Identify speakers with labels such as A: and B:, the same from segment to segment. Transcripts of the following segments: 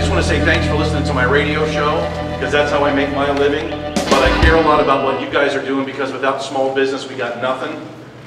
A: just want to say thanks for listening to my radio show, because that's how I make my living. But I care a lot about what you guys are doing, because without small business, we got nothing.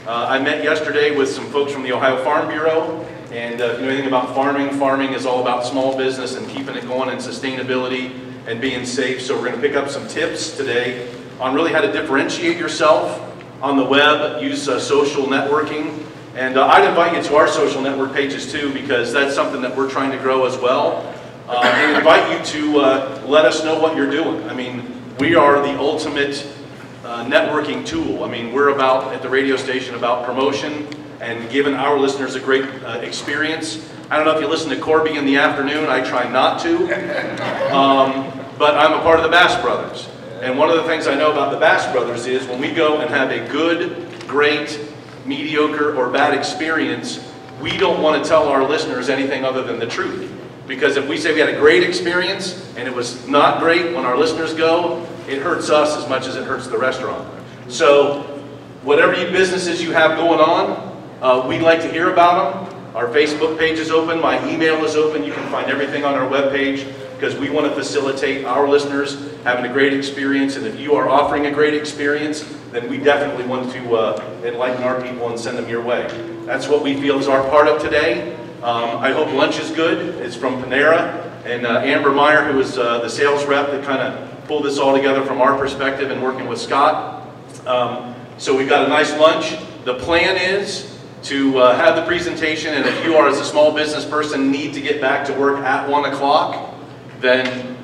A: I met yesterday with some folks from the Ohio Farm Bureau, and if you know anything about farming is all about small business and keeping it going and sustainability and being safe. So we're going to pick up some tips today on really how to differentiate yourself on the web, use social networking. And I'd invite you to our social network pages too, because that's something that we're trying to grow as well. And invite you to let us know what you're doing. I mean, we are the ultimate networking tool. I mean, we're about, at the radio station, about promotion and giving our listeners a great experience. I don't know if you listen to Corby in the afternoon. I try not to. But I'm a part of the Bass Brothers. And one of the things I know about the Bass Brothers is when we go and have a good, great, mediocre, or bad experience, we don't want to tell our listeners anything other than the truth. Because if we say we had a great experience and it was not great when our listeners go, it hurts us as much as it hurts the restaurant. So whatever businesses you have going on, we'd like to hear about them. Our Facebook page is open, my email is open, you can find everything on our webpage, because we want to facilitate our listeners having a great experience. And if you are offering a great experience, then we definitely want to enlighten our people and send them your way. That's what we feel is our part of today. I hope lunch is good. It's from Panera, and Amber Meyer, who is the sales rep that kind of pulled this all together from our perspective and working with Scott. So we've got a nice lunch. The plan is to have the presentation, and if you are, as a small business person, need to get back to work at 1 o'clock, then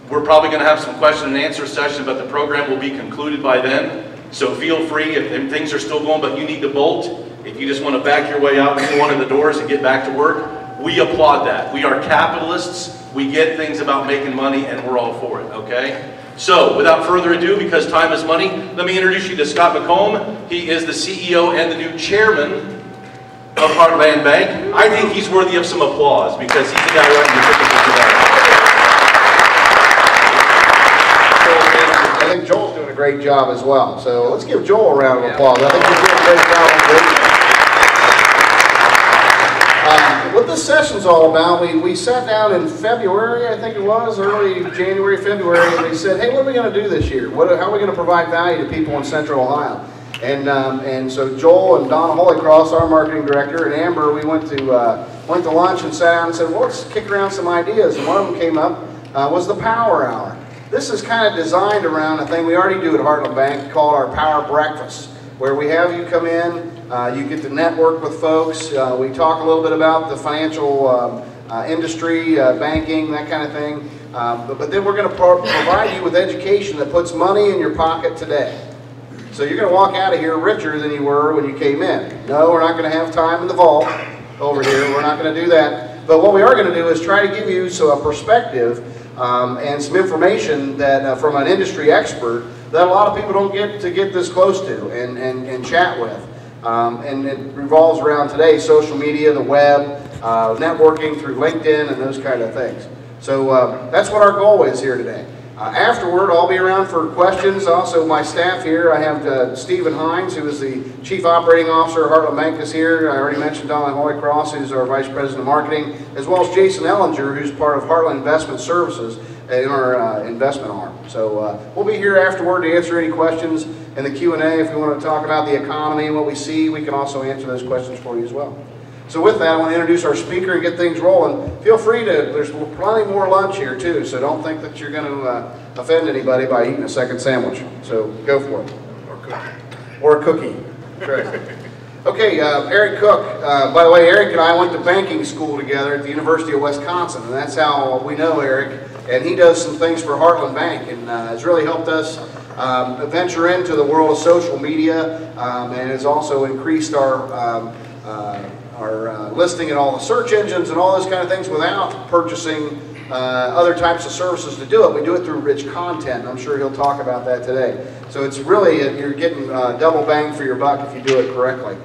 A: we're probably going to have some question and answer session, but the program will be concluded by then. So feel free, if things are still going but you need to bolt, if you just want to back your way out through one of the doors and get back to work, we applaud that. We are capitalists. We get things about making money, and we're all for it, okay? So, without further ado, because time is money, let me introduce you to Scott McComb. He is the CEO and the new chairman of Heartland Bank. I think he's worthy of some applause, because he's the guy running the ticket today.
B: I think Joel's doing a great job as well. So let's give Joel a round of applause. I think he's doing a great job. What this session's all about, we sat down in February, I think it was, early January, February, and we said, hey, what are we going to do this year? How are we going to provide value to people in Central Ohio? And so Joel and Donna Holycross, our marketing director, and Amber, we went to lunch and sat down and said, well, let's kick around some ideas. And one of them came up was the Power Hour. This is kind of designed around a thing we already do at Heartland Bank called our Power Breakfast, where we have you come in, you get to network with folks, we talk a little bit about the financial industry, banking, that kind of thing, but then we're going to provide you with education that puts money in your pocket today. So you're going to walk out of here richer than you were when you came in. No, we're not going to have time in the vault over here, we're not going to do that, but what we are going to do is try to give you a perspective and some information that from an industry expert that a lot of people don't get this close to and chat with. And it revolves around today social media, the web, networking through LinkedIn and those kind of things. So that's what our goal is here today. Afterward, I'll be around for questions. Also, my staff here, I have Stephen Hines, who is the Chief Operating Officer at Heartland Bank, is here. I already mentioned Donna Holycross, who's our Vice President of Marketing, as well as Jason Ellinger, who's part of Heartland Investment Services in our investment arm. So we'll be here afterward to answer any questions in the Q&A. If we want to talk about the economy and what we see, we can also answer those questions for you as well. So with that, I want to introduce our speaker and get things rolling. Feel free to, there's plenty more lunch here too, so don't think that you're going to offend anybody by eating a second sandwich. So go for it.
C: Or cookie.
B: Or a cookie. Correct. Okay, Eric Cook. By the way, Eric and I went to banking school together at the University of Wisconsin, and that's how we know Eric. And he does some things for Heartland Bank, and has really helped us venture into the world of social media, and has also increased our listing in all the search engines and all those kind of things without purchasing other types of services to do it. We do it through rich content, and I'm sure he'll talk about that today. So it's really, you're getting double bang for your buck if you do it correctly.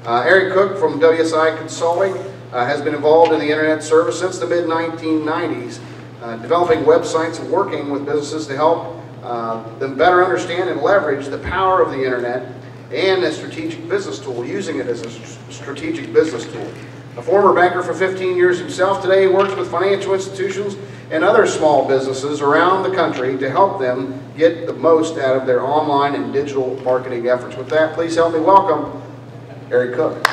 B: Eric Cook from WSI Consulting has been involved in the internet service since the mid-1990s, developing websites and working with businesses to help them better understand and leverage the power of the internet and a strategic business tool, using it as a strategic business tool. A former banker for 15 years himself, today he works with financial institutions and other small businesses around the country to help them get the most out of their online and digital marketing efforts. With that, please help me welcome Eric Cook.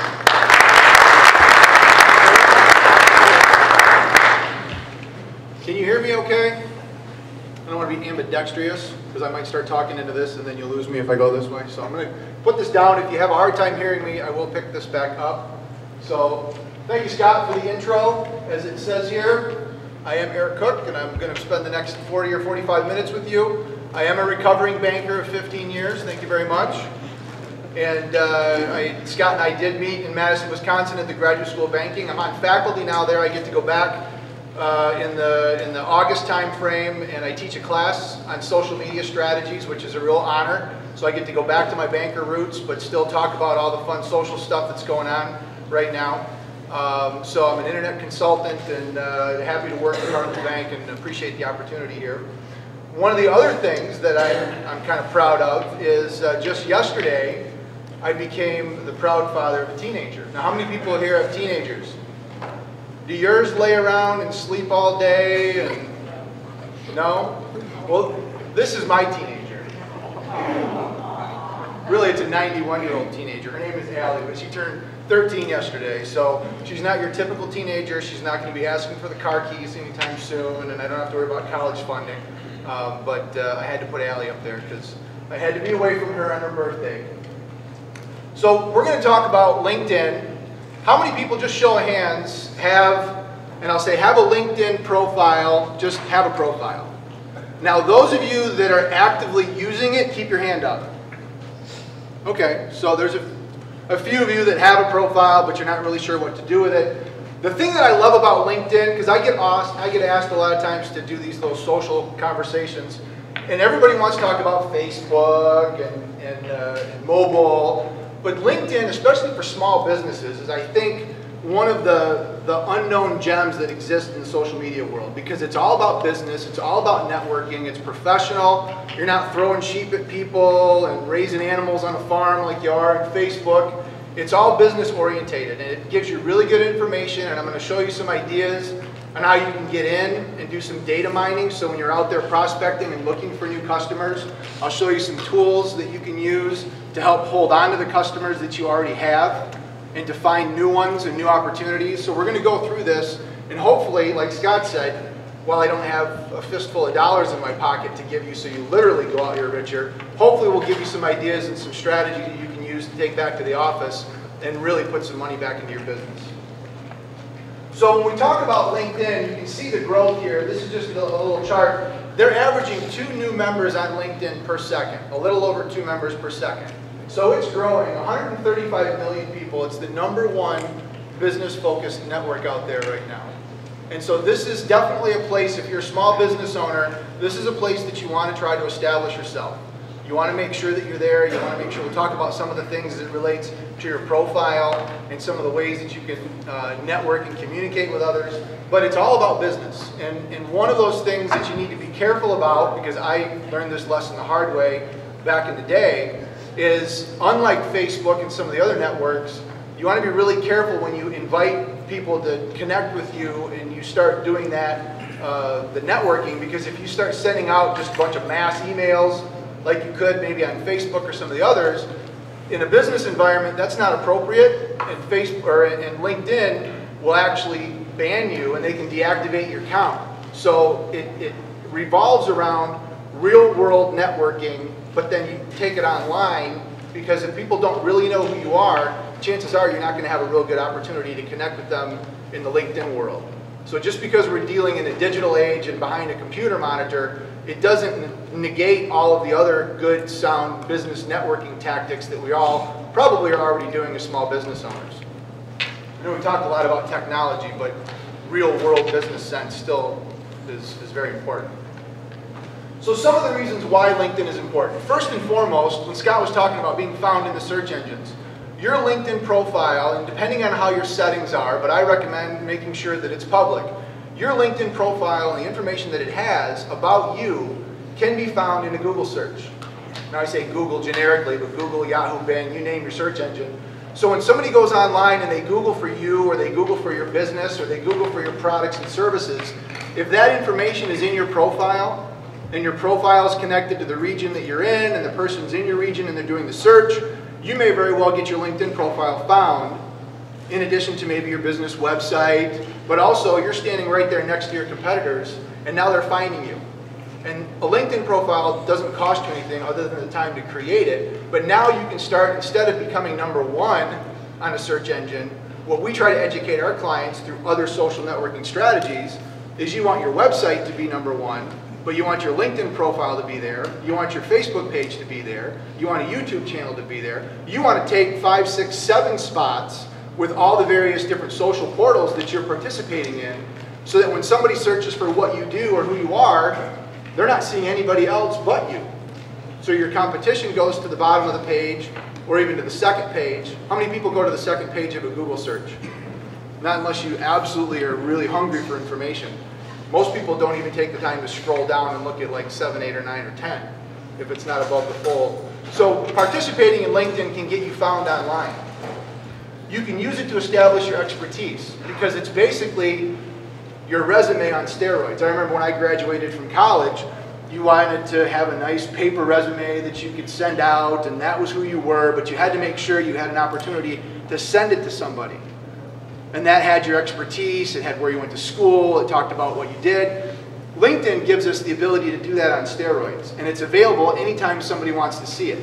C: Can you hear me okay? I don't want to be ambidextrous because I might start talking into this and then you'll lose me if I go this way. So I'm going to put this down. If you have a hard time hearing me, I will pick this back up. So thank you, Scott, for the intro. As it says here, I am Eric Cook and I'm going to spend the next 40 or 45 minutes with you. I am a recovering banker of 15 years. Thank you very much. And Scott and I did meet in Madison, Wisconsin at the Graduate School of Banking. I'm on faculty now there. I get to go back in the August time frame, and I teach a class on social media strategies, which is a real honor. So I get to go back to my banker roots, but still talk about all the fun social stuff that's going on right now. So I'm an internet consultant and happy to work at Carnegie Bank and appreciate the opportunity here. One of the other things that I'm kind of proud of is just yesterday I became the proud father of a teenager. Now, how many people here have teenagers? Do yours lay around and sleep all day and no? Well, this is my teenager. Really, it's a 91-year-old teenager. Her name is Allie, but she turned 13 yesterday. So she's not your typical teenager. She's not going to be asking for the car keys anytime soon, and I don't have to worry about college funding. But I had to put Allie up there because I had to be away from her on her birthday. So we're going to talk about LinkedIn. How many people, just show of hands, have, and I'll say have a LinkedIn profile, just have a profile. Now those of you that are actively using it, keep your hand up. Okay, so there's a few of you that have a profile, but you're not really sure what to do with it. The thing that I love about LinkedIn, because I get asked a lot of times to do these little social conversations, and everybody wants to talk about Facebook and mobile. But LinkedIn, especially for small businesses, is I think one of the unknown gems that exist in the social media world, because it's all about business, it's all about networking, it's professional. You're not throwing sheep at people and raising animals on a farm like you are on Facebook. It's all business orientated, and it gives you really good information, and I'm going to show you some ideas on how you can get in and do some data mining. So when you're out there prospecting and looking for new customers, I'll show you some tools that you can use to help hold on to the customers that you already have and to find new ones and new opportunities. So we're going to go through this, and hopefully, like Scott said, while I don't have a fistful of dollars in my pocket to give you so you literally go out here richer, hopefully we'll give you some ideas and some strategies that you can use to take back to the office and really put some money back into your business. So when we talk about LinkedIn, you can see the growth here. This is just a little chart. They're averaging 2 new members on LinkedIn per second, a little over 2 members per second. So it's growing, 135 million people. It's the #1 business-focused network out there right now. And so this is definitely a place, if you're a small business owner, this is a place that you want to try to establish yourself. You want to make sure that you're there. You want to make sure we'll talk about some of the things as it relates to your profile and some of the ways that you can network and communicate with others. But it's all about business. And one of those things that you need to be careful about, because I learned this lesson the hard way back in the day, is unlike Facebook and some of the other networks, you want to be really careful when you invite people to connect with you and you start doing that, the networking, because if you start sending out just a bunch of mass emails, like you could maybe on Facebook or some of the others, in a business environment, that's not appropriate, and Facebook and LinkedIn will actually ban you and they can deactivate your account. So it revolves around real-world networking, but then you take it online, because if people don't really know who you are, chances are you're not going to have a real good opportunity to connect with them in the LinkedIn world. So just because we're dealing in a digital age and behind a computer monitor, it doesn't negate all of the other good, sound business networking tactics that we all probably are already doing as small business owners. I know we talked a lot about technology, but real world business sense still is very important. So some of the reasons why LinkedIn is important. First and foremost, when Scott was talking about being found in the search engines, your LinkedIn profile, and depending on how your settings are, but I recommend making sure that it's public, your LinkedIn profile and the information that it has about you can be found in a Google search. Now I say Google generically, but Google, Yahoo, Bing, you name your search engine. So when somebody goes online and they Google for you, or they Google for your business, or they Google for your products and services, if that information is in your profile, and your profile is connected to the region that you're in, and the person's in your region and they're doing the search, you may very well get your LinkedIn profile found, in addition to maybe your business website, but also you're standing right there next to your competitors, and now they're finding you. And a LinkedIn profile doesn't cost you anything other than the time to create it, but now you can start, instead of becoming #1 on a search engine, what we try to educate our clients through other social networking strategies is you want your website to be #1, but you want your LinkedIn profile to be there, you want your Facebook page to be there, you want a YouTube channel to be there, you want to take 5, 6, 7 spots with all the various different social portals that you're participating in, so that when somebody searches for what you do or who you are, they're not seeing anybody else but you. So your competition goes to the bottom of the page, or even to the second page. How many people go to the second page of a Google search? Not unless you absolutely are really hungry for information. Most people don't even take the time to scroll down and look at like 7, 8, or 9, or 10, if it's not above the fold. So participating in LinkedIn can get you found online. You can use it to establish your expertise, because it's basically your resume on steroids. I remember when I graduated from college, you wanted to have a nice paper resume that you could send out, and that was who you were, but you had to make sure you had an opportunity to send it to somebody. And that had your expertise, it had where you went to school, it talked about what you did. LinkedIn gives us the ability to do that on steroids, and it's available anytime somebody wants to see it.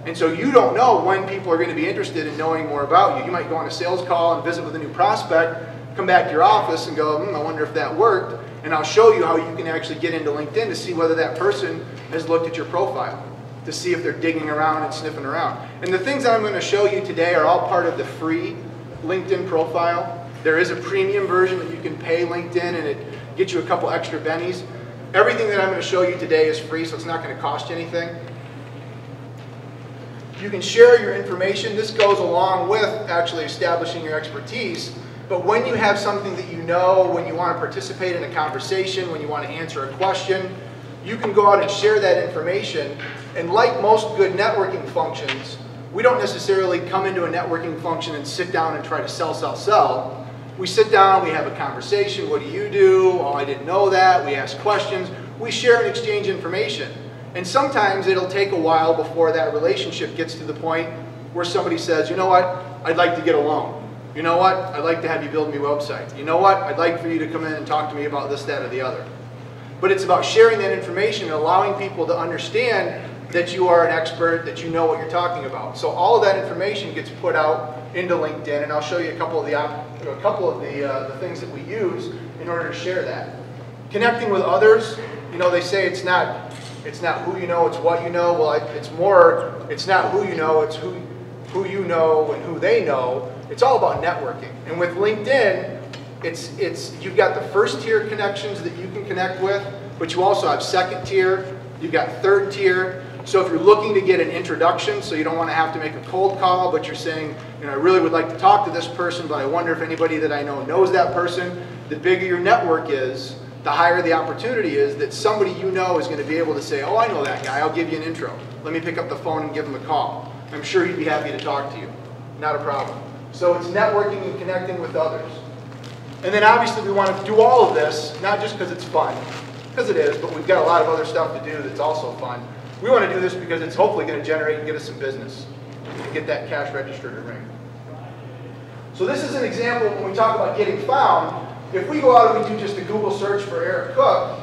C: And so you don't know when people are going to be interested in knowing more about you. You might go on a sales call and visit with a new prospect, come back to your office and go, I wonder if that worked. And I'll show you how you can actually get into LinkedIn to see whether that person has looked at your profile, to see if they're digging around and sniffing around. And the things that I'm going to show you today are all part of the free LinkedIn profile. There is a premium version that you can pay LinkedIn, and it gets you a couple extra bennies. Everything that I'm going to show you today is free, so it's not going to cost you anything. You can share your information. This goes along with actually establishing your expertise. But when you have something that you know, when you want to participate in a conversation, when you want to answer a question, you can go out and share that information. And like most good networking functions, we don't necessarily come into a networking function and sit down and try to sell. We sit down, we have a conversation. What do you do? Oh, I didn't know that. We ask questions. We share and exchange information. And sometimes it'll take a while before that relationship gets to the point where somebody says, you know what, I'd like to get a loan. You know what, I'd like to have you build me a website. You know what, I'd like for you to come in and talk to me about this, that, or the other. But it's about sharing that information and allowing people to understand that you are an expert, that you know what you're talking about. So all of that information gets put out into LinkedIn, and I'll show you a couple of the things that we use in order to share that. Connecting with others, you know, they say it's not who you know, it's what you know. Well, it's not who you know, it's who you know and who they know. It's all about networking. And with LinkedIn, you've got the first tier connections that you can connect with, but you also have second tier, you've got third tier. So if you're looking to get an introduction, so you don't want to have to make a cold call, but you're saying, you know, I really would like to talk to this person, but I wonder if anybody that I know knows that person. The bigger your network is, the higher the opportunity is that somebody you know is going to be able to say, oh, I know that guy, I'll give you an intro. Let me pick up the phone and give him a call. I'm sure he'd be happy to talk to you. Not a problem. So it's networking and connecting with others. And then obviously we want to do all of this, not just because it's fun, because it is, but we've got a lot of other stuff to do that's also fun. We want to do this because it's hopefully going to generate and get us some business and get that cash register to ring. So this is an example when we talk about getting found. If we go out and we do just a Google search for Eric Cook,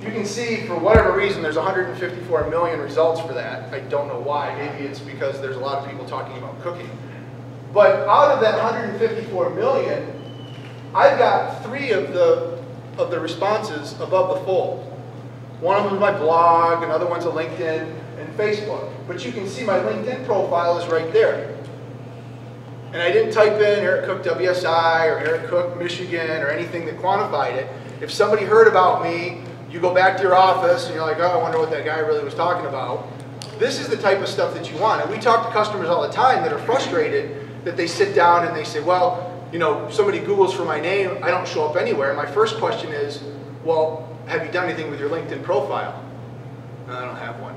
C: you can see for whatever reason there's 154 million results for that. I don't know why. Maybe it's because there's a lot of people talking about cooking. But out of that 154 million, I've got 3 of the responses above the fold. One of them is my blog, another one's a LinkedIn and Facebook. But you can see my LinkedIn profile is right there. And I didn't type in Eric Cook WSI or Eric Cook Michigan or anything that quantified it. If somebody heard about me, you go back to your office and you're like, oh, I wonder what that guy really was talking about. This is the type of stuff that you want. And we talk to customers all the time that are frustrated that they sit down and they say, well, you know, somebody Googles for my name, I don't show up anywhere. My first question is, well, have you done anything with your LinkedIn profile? No, I don't have one.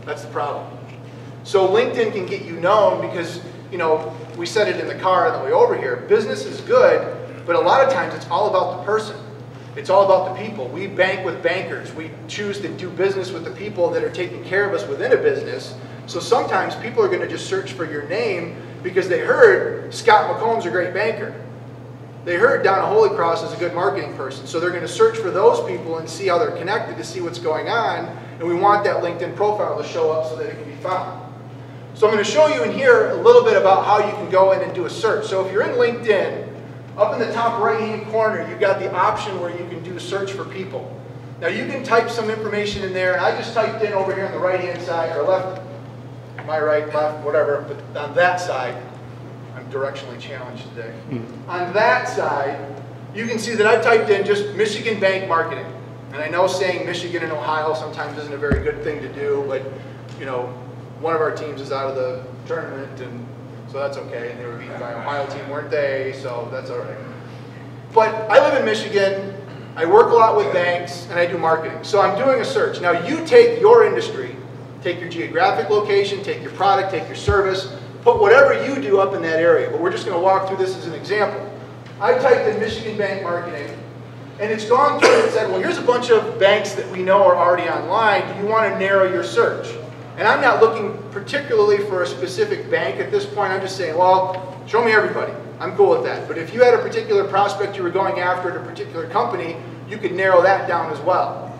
C: That's the problem. So LinkedIn can get you known because, you know, we said it in the car on the way over here. Business is good, but a lot of times it's all about the person. It's all about the people. We bank with bankers. We choose to do business with the people that are taking care of us within a business. So sometimes people are going to just search for your name because they heard Scott McComb's a great banker. They heard Donna Holy Cross is a good marketing person. So they're going to search for those people and see how they're connected to see what's going on. And we want that LinkedIn profile to show up so that it can be found. So I'm going to show you in here a little bit about how you can go in and do a search. So if you're in LinkedIn, up in the top right-hand corner, you've got the option where you can do a search for people. Now you can type some information in there, and I just typed in over here on the right-hand side, or left, my right, left, whatever, but on that side, I'm directionally challenged today. On that side, you can see that I typed in just Michigan Bank Marketing. And I know saying Michigan and Ohio sometimes isn't a very good thing to do, but you know, one of our teams is out of the tournament, and so that's okay. And they were beaten by an Ohio team, weren't they? So that's all right. But I live in Michigan. I work a lot with banks, and I do marketing. So I'm doing a search. Now you take your industry, take your geographic location, take your product, take your service, put whatever you do up in that area. But we're just going to walk through this as an example. I typed in Michigan Bank Marketing, and it's gone through and said, well, here's a bunch of banks that we know are already online. Do you want to narrow your search? And I'm not looking particularly for a specific bank at this point. I'm just saying, well, show me everybody. I'm cool with that. But if you had a particular prospect you were going after at a particular company, you could narrow that down as well.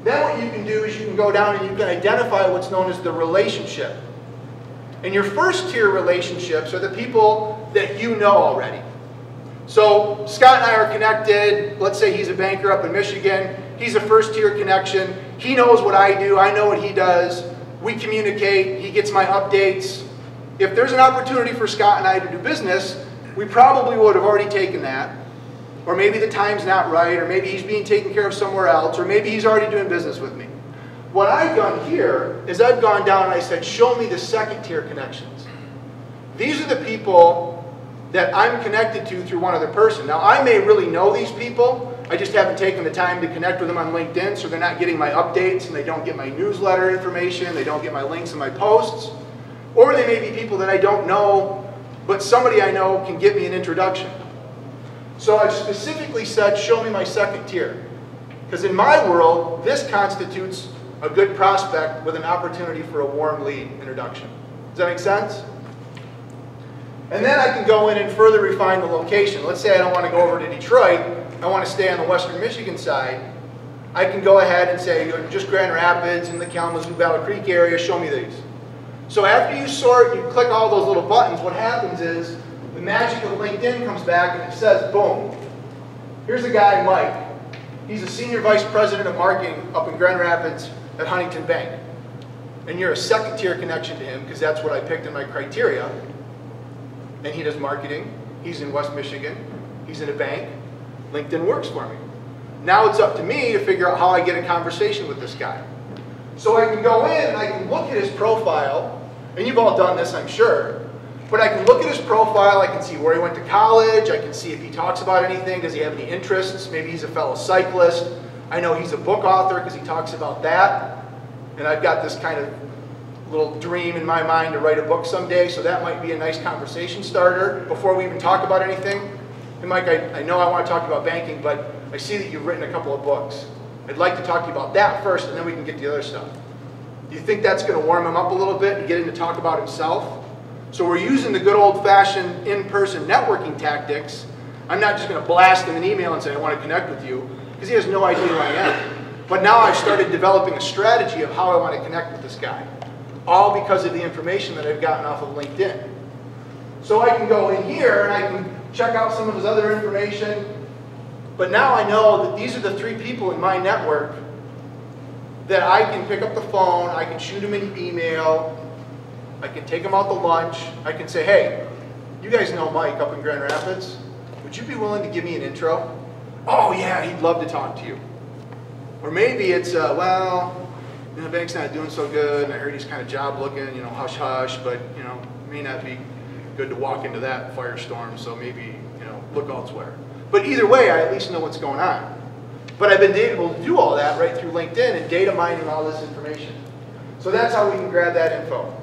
C: Then what you can do is you can go down and you can identify what's known as the relationship. And your first tier relationships are the people that you know already. So Scott and I are connected. Let's say he's a banker up in Michigan. He's a first tier connection. He knows what I do. I know what he does. We communicate. He gets my updates. If there's an opportunity for Scott and I to do business, we probably would have already taken that. Or maybe the time's not right, or maybe he's being taken care of somewhere else, or maybe he's already doing business with me. What I've done here is I've gone down and I said, show me the second tier connections. These are the people that I'm connected to through one other person. Now I may really know these people, I just haven't taken the time to connect with them on LinkedIn, so they're not getting my updates, and they don't get my newsletter information, they don't get my links and my posts. Or they may be people that I don't know, but somebody I know can give me an introduction. So I've specifically said, show me my second tier. Because in my world, this constitutes a good prospect with an opportunity for a warm lead introduction. Does that make sense? And then I can go in and further refine the location. Let's say I don't want to go over to Detroit, I want to stay on the western Michigan side. I can go ahead and say, just Grand Rapids and the Kalamazoo Battle Creek area, show me these. So after you sort, you click all those little buttons, what happens is the magic of LinkedIn comes back and it says, boom, here's a guy, Mike. He's a senior vice president of marketing up in Grand Rapids at Huntington Bank. And you're a second tier connection to him because that's what I picked in my criteria. And he does marketing. He's in West Michigan. He's in a bank. LinkedIn works for me. Now it's up to me to figure out how I get a conversation with this guy. So I can go in and I can look at his profile, and you've all done this, I'm sure, but I can look at his profile, I can see where he went to college, I can see if he talks about anything, does he have any interests, maybe he's a fellow cyclist, I know he's a book author because he talks about that, and I've got this kind of little dream in my mind to write a book someday, so that might be a nice conversation starter before we even talk about anything. And Mike, I know I want to talk to you about banking, but I see that you've written a couple of books. I'd like to talk to you about that first, and then we can get to the other stuff. Do you think that's going to warm him up a little bit and get him to talk about himself? So we're using the good old-fashioned in-person networking tactics. I'm not just going to blast him an email and say, I want to connect with you, because he has no idea who I am. But now I've started developing a strategy of how I want to connect with this guy, all because of the information that I've gotten off of LinkedIn. So I can go in here and I can check out some of his other information. But now I know that these are the three people in my network that I can pick up the phone, I can shoot them an email, I can take them out to lunch, I can say, hey, you guys know Mike up in Grand Rapids. Would you be willing to give me an intro? Oh yeah, he'd love to talk to you. Or maybe it's, well, you know, the bank's not doing so good, and I heard he's kind of job looking, you know, hush hush, but you know, it may not be good to walk into that firestorm, so maybe, you know, look elsewhere. But either way, I at least know what's going on. But I've been able to do all that right through LinkedIn and data mining all this information. So that's how we can grab that info.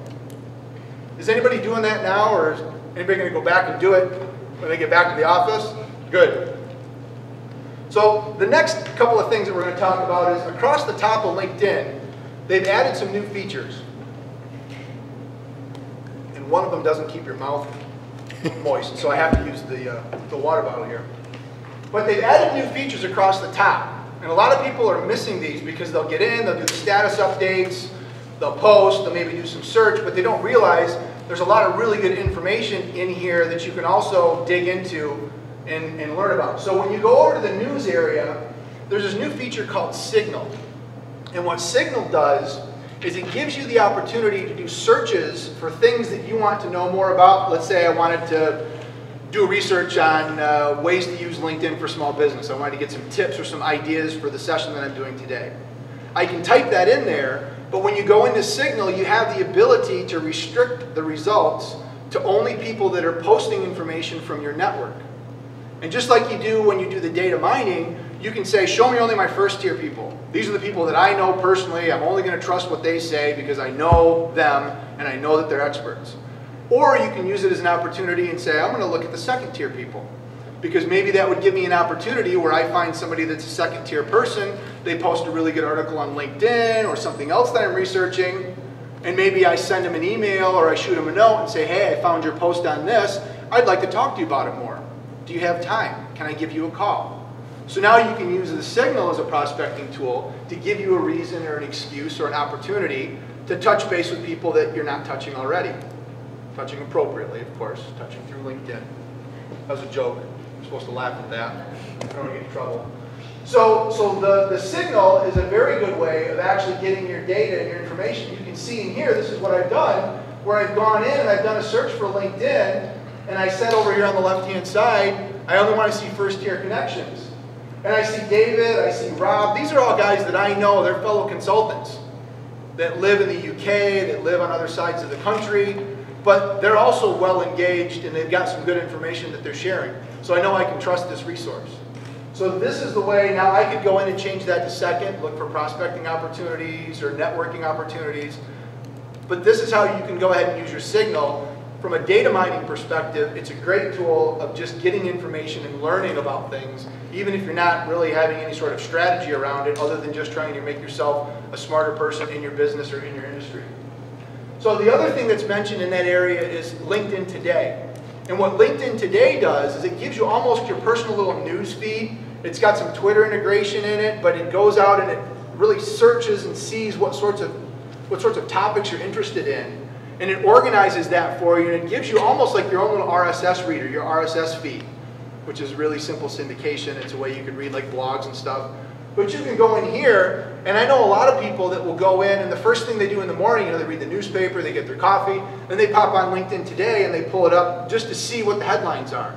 C: Is anybody doing that now, or is anybody going to go back and do it when they get back to the office? Good. So the next couple of things that we're going to talk about is across the top of LinkedIn, they've added some new features. And one of them doesn't keep your mouth moist, so I have to use the water bottle here. But they've added new features across the top. And a lot of people are missing these because they'll get in, they'll do the status updates, they'll post, they'll maybe do some search, but they don't realize there's a lot of really good information in here that you can also dig into and learn about. So when you go over to the news area, there's this new feature called Signal. And what Signal does is it gives you the opportunity to do searches for things that you want to know more about. Let's say I wanted to do research on ways to use LinkedIn for small business. I wanted to get some tips or some ideas for the session that I'm doing today. I can type that in there, but when you go into Signal, you have the ability to restrict the results to only people that are posting information from your network. And just like you do when you do the data mining, you can say, show me only my first tier people. These are the people that I know personally. I'm only going to trust what they say because I know them and I know that they're experts. Or you can use it as an opportunity and say, I'm going to look at the second tier people. Because maybe that would give me an opportunity where I find somebody that's a second tier person, they post a really good article on LinkedIn or something else that I'm researching, and maybe I send them an email or I shoot them a note and say, hey, I found your post on this. I'd like to talk to you about it more. Do you have time? Can I give you a call? So now you can use the Signal as a prospecting tool to give you a reason or an excuse or an opportunity to touch base with people that you're not touching already. Touching appropriately, of course, touching through LinkedIn. That was a joke. You're supposed to laugh at that. I don't want to get in trouble. So the Signal is a very good way of actually getting your data and your information. You can see in here, this is what I've done, where I've gone in and I've done a search for LinkedIn, and I said over here on the left-hand side, I only want to see first-tier connections. And I see David, I see Rob. These are all guys that I know, they're fellow consultants that live in the UK, that live on other sides of the country, but they're also well engaged and they've got some good information that they're sharing. So I know I can trust this resource. So this is the way, now I could go in and change that to second, look for prospecting opportunities or networking opportunities. But this is how you can go ahead and use your Signal. From a data mining perspective, it's a great tool of just getting information and learning about things, even if you're not really having any sort of strategy around it other than just trying to make yourself a smarter person in your business or in your industry. So the other thing that's mentioned in that area is LinkedIn Today. And what LinkedIn Today does is it gives you almost your personal little news feed. It's got some Twitter integration in it, but it goes out and it really searches and sees what sorts of topics you're interested in. And it organizes that for you, and it gives you almost like your own little RSS reader, your RSS feed, which is really simple syndication. It's a way you can read like blogs and stuff. But you can go in here, and I know a lot of people that will go in, and the first thing they do in the morning, they read the newspaper, they get their coffee, then they pop on LinkedIn Today and they pull it up just to see what the headlines are.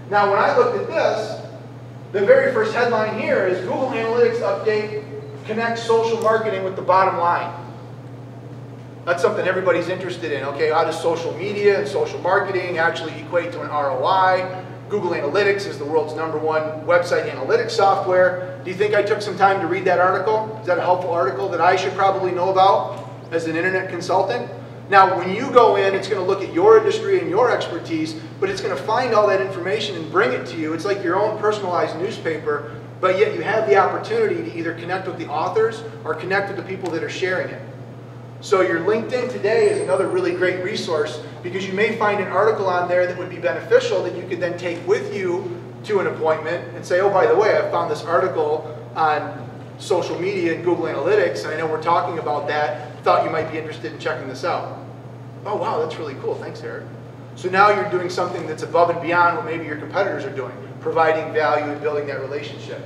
C: Now, when I looked at this, the very first headline here is Google Analytics Update connects social marketing with the bottom line. That's something everybody's interested in. Okay, how does social media and social marketing actually equate to an ROI? Google Analytics is the world's #1 website analytics software. Do you think I took some time to read that article? Is that a helpful article that I should probably know about as an internet consultant? Now, when you go in, it's going to look at your industry and your expertise, but it's going to find all that information and bring it to you. It's like your own personalized newspaper, but yet you have the opportunity to either connect with the authors or connect with the people that are sharing it. So your LinkedIn Today is another really great resource because you may find an article on there that would be beneficial that you could then take with you to an appointment and say, oh, by the way, I found this article on social media and Google Analytics, and I know we're talking about that. Thought you might be interested in checking this out. Oh, wow, that's really cool. Thanks, Eric. So now you're doing something that's above and beyond what maybe your competitors are doing, providing value and building that relationship.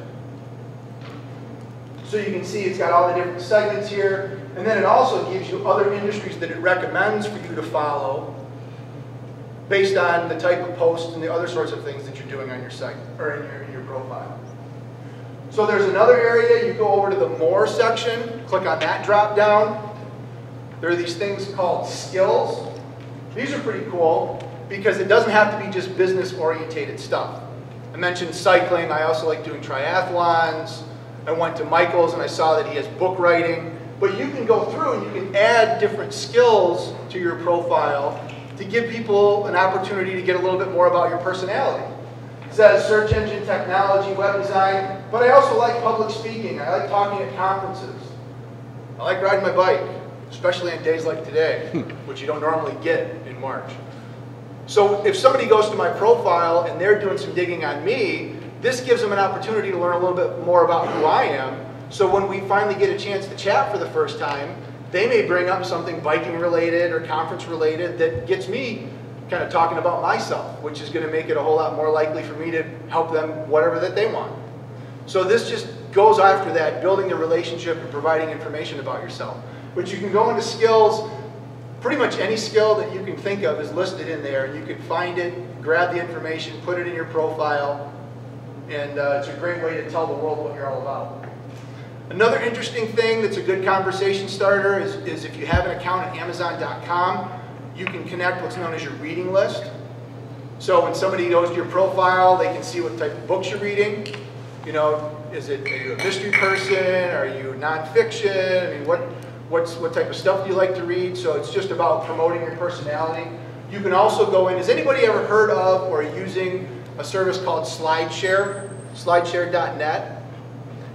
C: So you can see it's got all the different segments here. And then it also gives you other industries that it recommends for you to follow based on the type of posts and the other sorts of things that you're doing on your site or in your profile. So there's another area. You go over to the More section, click on that drop down. There are these things called skills. These are pretty cool because it doesn't have to be just business-orientated stuff. I mentioned cycling. I also like doing triathlons. I went to Michael's and I saw that he has book writing. But you can go through and you can add different skills to your profile to give people an opportunity to get a little bit more about your personality. It says search engine technology, web design, but I also like public speaking. I like talking at conferences. I like riding my bike, especially on days like today, which you don't normally get in March. So if somebody goes to my profile and they're doing some digging on me, this gives them an opportunity to learn a little bit more about who I am. So when we finally get a chance to chat for the first time, they may bring up something biking related or conference related that gets me kind of talking about myself, which is going to make it a whole lot more likely for me to help them whatever that they want. So this just goes after that, building the relationship and providing information about yourself. But you can go into skills, pretty much any skill that you can think of is listed in there, and you can find it, grab the information, put it in your profile, and it's a great way to tell the world what you're all about. Another interesting thing that's a good conversation starter is if you have an account at Amazon.com, you can connect what's known as your reading list. So when somebody goes to your profile, they can see what type of books you're reading. You know, are you a mystery person? Are you nonfiction? I mean, what type of stuff do you like to read? So it's just about promoting your personality. You can also go in, has anybody ever heard of or using a service called SlideShare? SlideShare.net.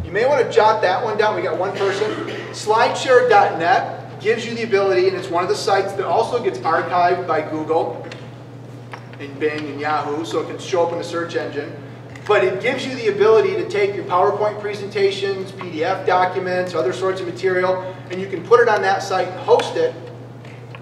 C: You may want to jot that one down. We got one person. SlideShare.net gives you the ability, and it's one of the sites that also gets archived by Google and Bing and Yahoo, so it can show up in the search engine. But it gives you the ability to take your PowerPoint presentations, PDF documents, other sorts of material, and you can put it on that site and host it,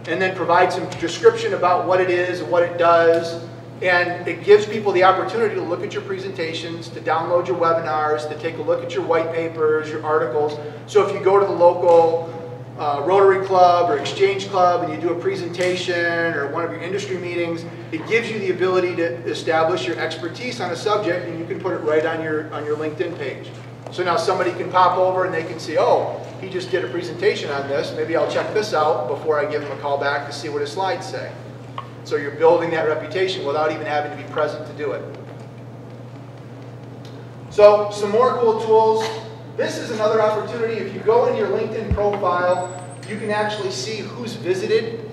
C: and then provide some description about what it is and what it does. And it gives people the opportunity to look at your presentations, to download your webinars, to take a look at your white papers, your articles. So if you go to the local Rotary Club or Exchange Club and you do a presentation or one of your industry meetings, it gives you the ability to establish your expertise on a subject, and you can put it right on your LinkedIn page. So now somebody can pop over and they can see, oh, he just did a presentation on this. Maybe I'll check this out before I give him a call back to see what his slides say. So you're building that reputation without even having to be present to do it. So some more cool tools. This is another opportunity. If you go into your LinkedIn profile, you can actually see who's visited.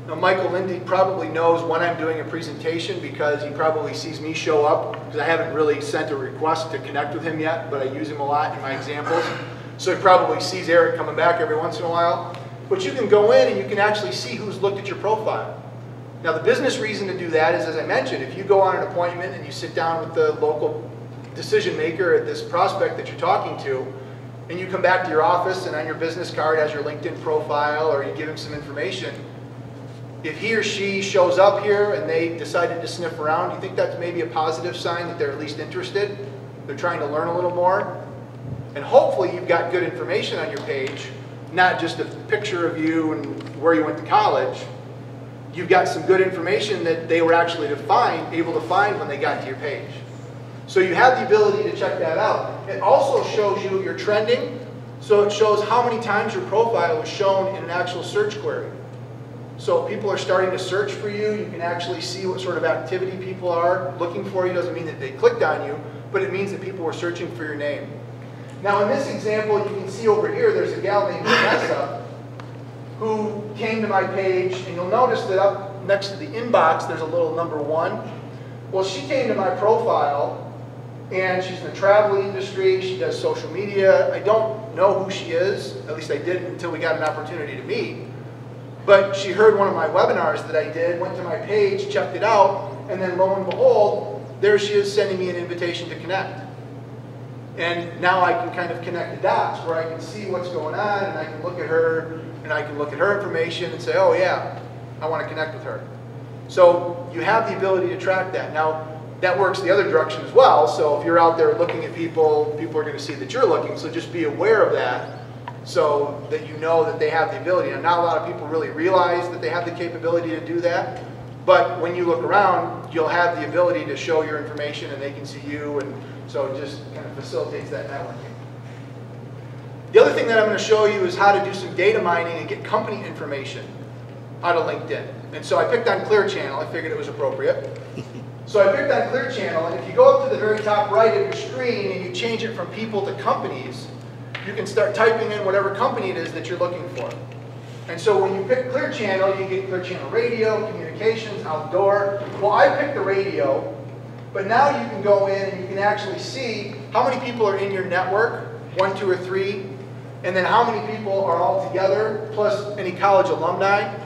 C: Now, Michael Lindy probably knows when I'm doing a presentation because he probably sees me show up, because I haven't really sent a request to connect with him yet, but I use him a lot in my examples. So he probably sees Eric coming back every once in a while. But you can go in and you can actually see who's looked at your profile. Now, the business reason to do that is, as I mentioned, if you go on an appointment and you sit down with the local decision maker at this prospect that you're talking to, and you come back to your office and on your business card has your LinkedIn profile, or you give him some information, if he or she shows up here and they decided to sniff around, do you think that's maybe a positive sign that they're at least interested? They're trying to learn a little more? And hopefully you've got good information on your page, not just a picture of you and where you went to college. You've got some good information that they were actually able to find when they got to your page. So you have the ability to check that out. It also shows you your trending, so it shows how many times your profile was shown in an actual search query. So if people are starting to search for you, you can actually see what sort of activity people are looking for you. Doesn't mean that they clicked on you, but it means that people were searching for your name. Now in this example, you can see over here, there's a gal named Vanessa who came to my page, and you'll notice that up next to the inbox, there's a little number 1. Well, she came to my profile, and she's in the travel industry, she does social media. I don't know who she is, at least I didn't until we got an opportunity to meet. But she heard one of my webinars that I did, went to my page, checked it out, and then lo and behold, there she is sending me an invitation to connect. And now I can kind of connect the dots where I can see what's going on, and I can look at her, and I can look at her information and say, oh yeah, I want to connect with her. So you have the ability to track that. Now, that works the other direction as well. So if you're out there looking at people, people are going to see that you're looking, so just be aware of that so that you know that they have the ability. And not a lot of people really realize that they have the capability to do that. But when you look around, you'll have the ability to show your information and they can see you, and so it just kind of facilitates that networking. The other thing that I'm going to show you is how to do some data mining and get company information out of LinkedIn. And so I picked on Clear Channel. I figured it was appropriate. So I picked on Clear Channel, and if you go up to the very top right of your screen and you change it from people to companies, you can start typing in whatever company it is that you're looking for. And so when you pick Clear Channel, you get Clear Channel radio, communications, outdoor. Well, I picked the radio, but now you can go in and you can actually see how many people are in your network, 1, 2, or 3, and then how many people are all together, plus any college alumni.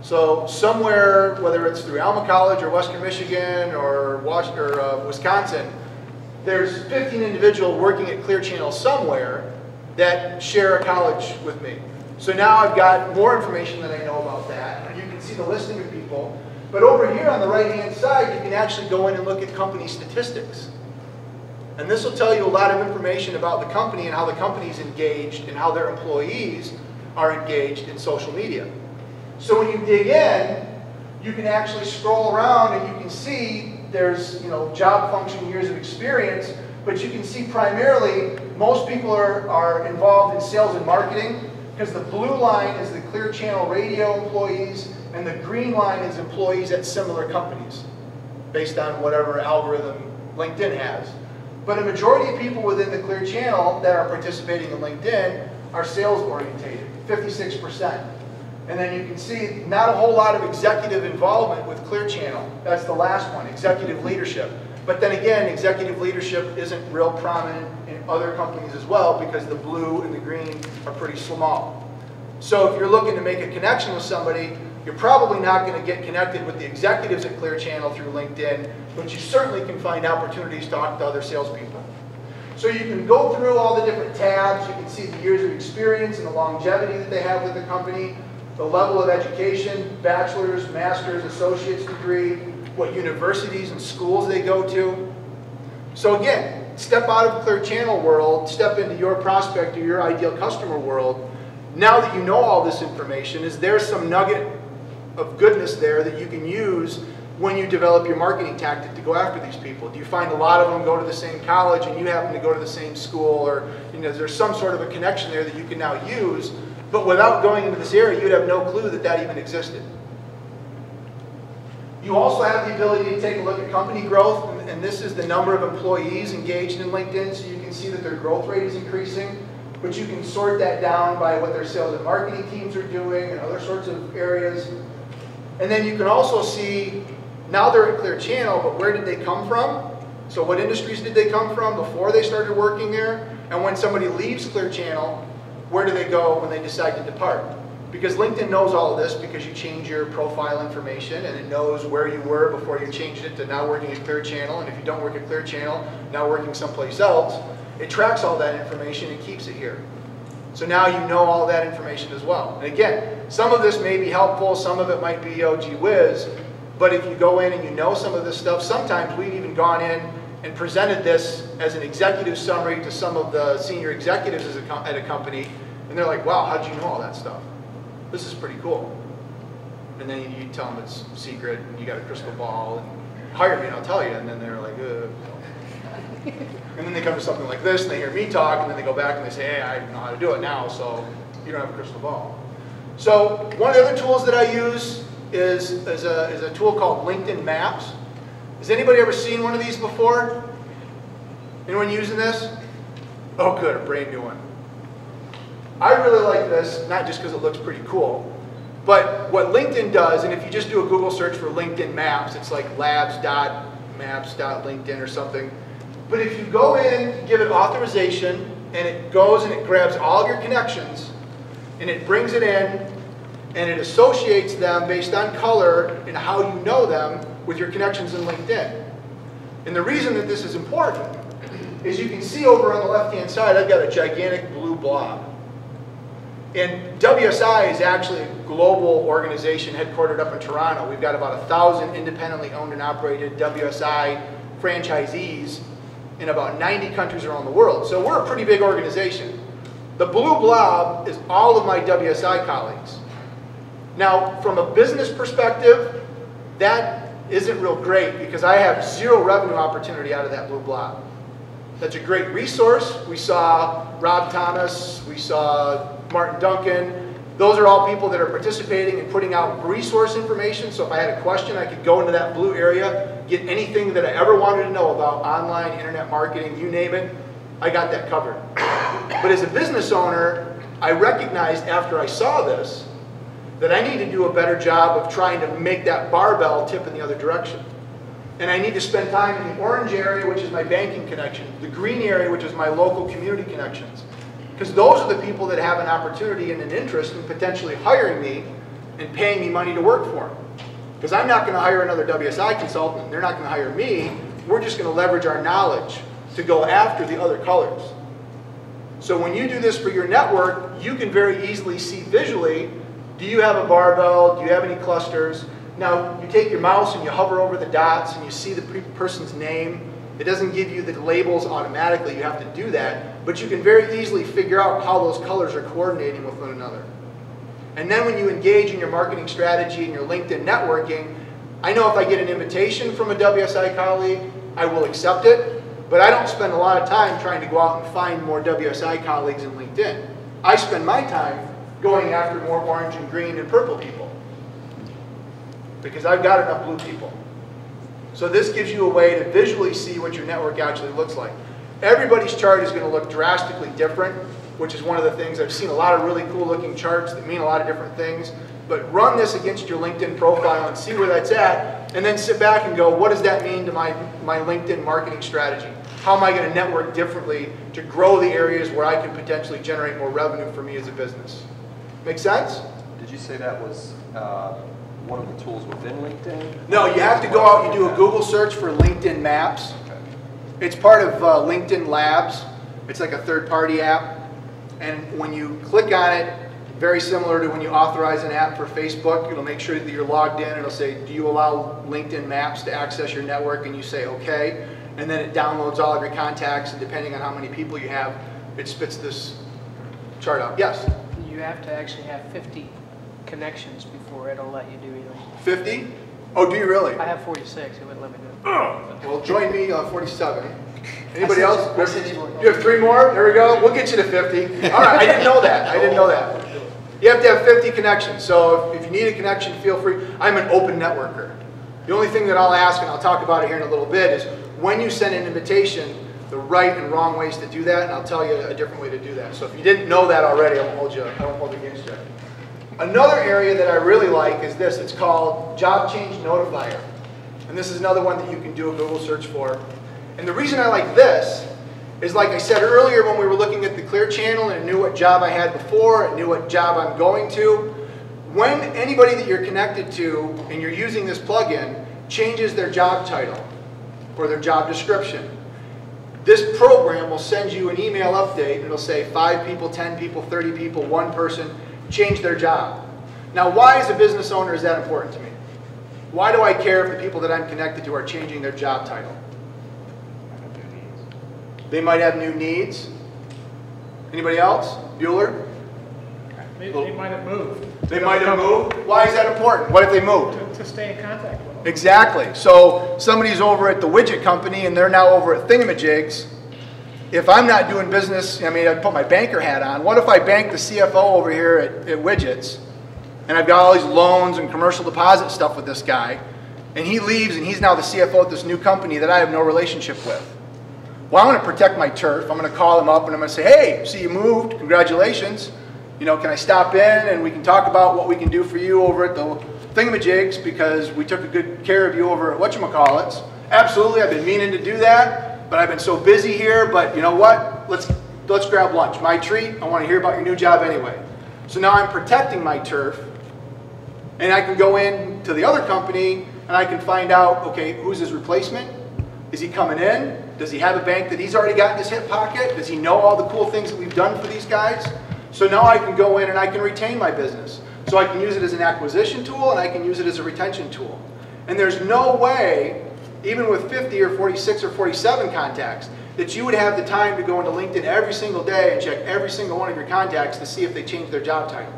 C: So somewhere, whether it's through Alma College or Western Michigan or Wisconsin, there's 15 individuals working at Clear Channel somewhere that share a college with me. So now I've got more information than I know about that. You can see the listing of people. But over here on the right-hand side, you can actually go in and look at company statistics. And this will tell you a lot of information about the company and how the company's engaged and how their employees are engaged in social media. So when you dig in, you can actually scroll around and you can see there's, job function, years of experience, but you can see primarily most people are involved in sales and marketing, because the blue line is the Clear Channel radio employees and the green line is employees at similar companies based on whatever algorithm LinkedIn has. But a majority of people within the Clear Channel that are participating in LinkedIn are sales orientated, 56%. And then you can see not a whole lot of executive involvement with Clear Channel. That's the last one, executive leadership. But then again, executive leadership isn't real prominent in other companies as well because the blue and the green are pretty small. So if you're looking to make a connection with somebody, you're probably not going to get connected with the executives at Clear Channel through LinkedIn, but you certainly can find opportunities to talk to other salespeople. So you can go through all the different tabs, you can see the years of experience and the longevity that they have with the company, the level of education, bachelor's, master's, associate's degree, what universities and schools they go to. So again, step out of the Clear Channel world, step into your prospect or your ideal customer world. Now that you know all this information, is there some nugget of goodness there that you can use when you develop your marketing tactic to go after these people? Do you find a lot of them go to the same college and you happen to go to the same school, or is there some sort of a connection there that you can now use? But without going into this area, you'd have no clue that that even existed. You also have the ability to take a look at company growth, and this is the number of employees engaged in LinkedIn, so you can see that their growth rate is increasing, but you can sort that down by what their sales and marketing teams are doing and other sorts of areas. And then you can also see, now they're at Clear Channel, but where did they come from? So what industries did they come from before they started working there? And when somebody leaves Clear Channel, where do they go when they decide to depart? Because LinkedIn knows all of this because you change your profile information and it knows where you were before you changed it to now working at Clear Channel, and if you don't work at Clear Channel, now working someplace else. It tracks all that information and keeps it here. So now you know all that information as well. And again, some of this may be helpful, some of it might be, oh gee whiz, but if you go in and you know some of this stuff, sometimes we've even gone in and presented this as an executive summary to some of the senior executives at a company, and they're like, wow, how'd you know all that stuff? This is pretty cool. And then you tell them it's secret, and you got a crystal ball, and hire me and I'll tell you, and then they're like, and then they come to something like this, and they hear me talk, and then they go back and they say, hey, I know how to do it now, so you don't have a crystal ball. So one of the other tools that I use is a tool called LinkedIn Maps. Has anybody ever seen one of these before? Anyone using this? Oh good, a brand new one. I really like this, not just because it looks pretty cool, but what LinkedIn does, and if you just do a Google search for LinkedIn Maps, it's like labs.maps.linkedin or something. But if you go in, give it authorization, and it goes and it grabs all of your connections, and it brings it in, and it associates them based on color and how you know them with your connections in LinkedIn. And the reason that this is important is you can see over on the left-hand side, I've got a gigantic blue blob. And WSI is actually a global organization headquartered up in Toronto. We've got about 1,000 independently owned and operated WSI franchisees in about 90 countries around the world. So we're a pretty big organization. The blue blob is all of my WSI colleagues. Now, from a business perspective, that isn't real great because I have zero revenue opportunity out of that blue blob. That's a great resource. We saw Rob Thomas, we saw Martin Duncan. Those are all people that are participating and putting out resource information. So if I had a question, I could go into that blue area, get anything that I ever wanted to know about online, internet marketing, you name it, I got that covered. But as a business owner, I recognized after I saw this that I need to do a better job of trying to make that barbell tip in the other direction. And I need to spend time in the orange area, which is my banking connection, the green area, which is my local community connections. Because those are the people that have an opportunity and an interest in potentially hiring me and paying me money to work for them. Because I'm not going to hire another WSI consultant, and they're not going to hire me. We're just going to leverage our knowledge to go after the other colors. So when you do this for your network, you can very easily see visually, do you have a barbell, do you have any clusters? Now, you take your mouse and you hover over the dots and you see the person's name. It doesn't give you the labels automatically, you have to do that, but you can very easily figure out how those colors are coordinating with one another. And then when you engage in your marketing strategy and your LinkedIn networking, I know if I get an invitation from a WSI colleague, I will accept it, but I don't spend a lot of time trying to go out and find more WSI colleagues in LinkedIn. I spend my time going after more orange and green and purple people, because I've got enough blue people. So this gives you a way to visually see what your network actually looks like. Everybody's chart is going to look drastically different, which is one of the things. I've seen a lot of really cool looking charts that mean a lot of different things. But run this against your LinkedIn profile and see where that's at, and then sit back and go, what does that mean to my LinkedIn marketing strategy? How am I going to network differently to grow the areas where I can potentially generate more revenue for me as a business? Make sense?
D: Did you say that was one of the tools within LinkedIn?
C: No, you have to go out and do a Google search for LinkedIn Maps.
D: Okay.
C: It's part of LinkedIn Labs. It's like a third-party app. And when you click on it, very similar to when you authorize an app for Facebook, it'll make sure that you're logged in. It'll say, do you allow LinkedIn Maps to access your network? And you say, okay. And then it downloads all of your contacts, and depending on how many people you have, it spits this chart out. Yes?
E: You have to actually have 50 connections before it'll let you do anything.
C: 50? Oh, do you really?
E: I have 46. It wouldn't let me do it.
C: Well, join me on 47. Anybody else? You have 3 more? There we go. We'll get you to 50. All right, I didn't know that. I didn't know that. You have to have 50 connections. So if you need a connection, feel free. I'm an open networker. The only thing that I'll ask, and I'll talk about it here in a little bit, is when you send an invitation, the right and wrong ways to do that, and I'll tell you a different way to do that. So if you didn't know that already, I won't hold it against you. Another area that I really like is this. It's called Job Change Notifier. And this is another one that you can do a Google search for. And the reason I like this is, like I said earlier, when we were looking at the Clear channel and I knew what job I had before, I knew what job I'm going to, when anybody that you're connected to and you're using this plugin changes their job title or their job description, this program will send you an email update and it'll say 5 people, 10 people, 30 people, 1 person change their job. Now, why as a business owner is that important to me? Why do I care if the people that I'm connected to are changing their job title? They might have new needs. Anybody else? Bueller?
F: They might have moved.
C: They might have moved? Why is that important? What if they moved?
F: To stay in contact with them.
C: Exactly. So somebody's over at the widget company and they're now over at Thingamajigs. If I'm not doing business, I mean, I put my banker hat on. What if I bank the CFO over here at Widgets and I've got all these loans and commercial deposit stuff with this guy, and he leaves and he's now the CFO at this new company that I have no relationship with? Well, I want to protect my turf. I'm going to call him up and I'm going to say, hey, see you moved, congratulations. You know, can I stop in and we can talk about what we can do for you over at the Thingamajigs because we took a good care of you over at whatchamacallits. Absolutely, I've been meaning to do that, but I've been so busy here, but you know what? Let's grab lunch. My treat, I want to hear about your new job anyway. So now I'm protecting my turf, and I can go in to the other company and I can find out, okay, who's his replacement? Is he coming in? Does he have a bank that he's already got in his hip pocket? Does he know all the cool things that we've done for these guys? So now I can go in and I can retain my business. So I can use it as an acquisition tool and I can use it as a retention tool. And there's no way, even with 50 or 46 or 47 contacts, that you would have the time to go into LinkedIn every single day and check every single one of your contacts to see if they changed their job title.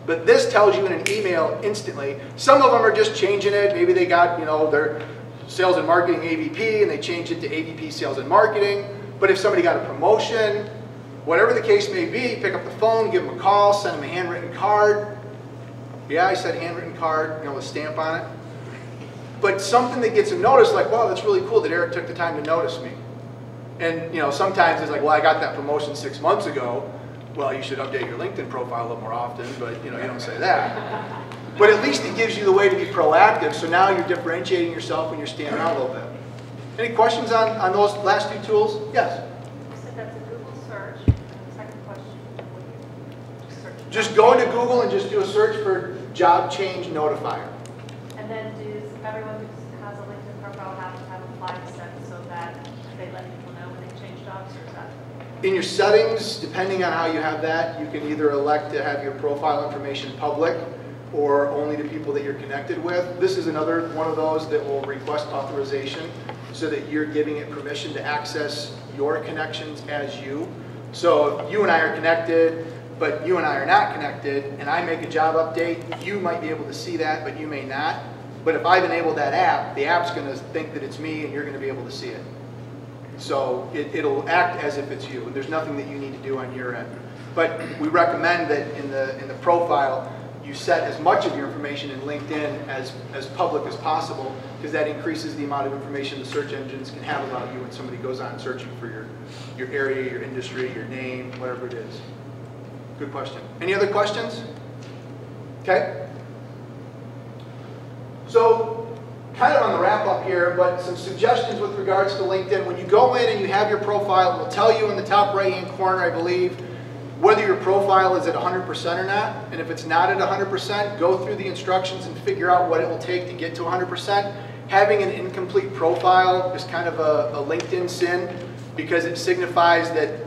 C: But this tells you in an email instantly. Some of them are just changing it. Maybe they got, you know, their sales and marketing AVP and they changed it to AVP sales and marketing. But if somebody got a promotion, whatever the case may be, pick up the phone, give them a call, send them a handwritten card. Yeah, I said handwritten card, you know, with a stamp on it. But something that gets them noticed, like, wow, that's really cool that Eric took the time to notice me. And, you know, sometimes it's like, well, I got that promotion 6 months ago. Well, you should update your LinkedIn profile a little more often, but you don't say that. But at least it gives you the way to be proactive, so now you're differentiating yourself and you're standing out a little bit. Any questions on those last two tools? Yes?
G: You said that's a Google search. And the second question, what do you search?
C: Just go into Google and just do a search for job change notifier.
G: And then does everyone who has a LinkedIn profile have to have a flag set so that they let people know when they change jobs, or is that?
C: In your settings, depending on how you have that, you can either elect to have your profile information public or only to people that you're connected with. This is another one of those that will request authorization so that you're giving it permission to access your connections as you. So if you and I are connected, but you and I are not connected, and I make a job update, you might be able to see that, but you may not. But if I've enabled that app, the app's going to think that it's me, and you're going to be able to see it. So it'll act as if it's you, and there's nothing that you need to do on your end. But we recommend that in the profile, you set as much of your information in LinkedIn as public as possible, because that increases the amount of information the search engines can have about you when somebody goes on searching for your area, your industry, your name, whatever it is. Good question. Any other questions? Okay. So, kind of on the wrap up here, but some suggestions with regards to LinkedIn. When you go in and you have your profile, it will tell you in the top right hand corner, I believe, whether your profile is at 100% or not. And if it's not at 100%, go through the instructions and figure out what it will take to get to 100%. Having an incomplete profile is kind of a LinkedIn sin, because it signifies that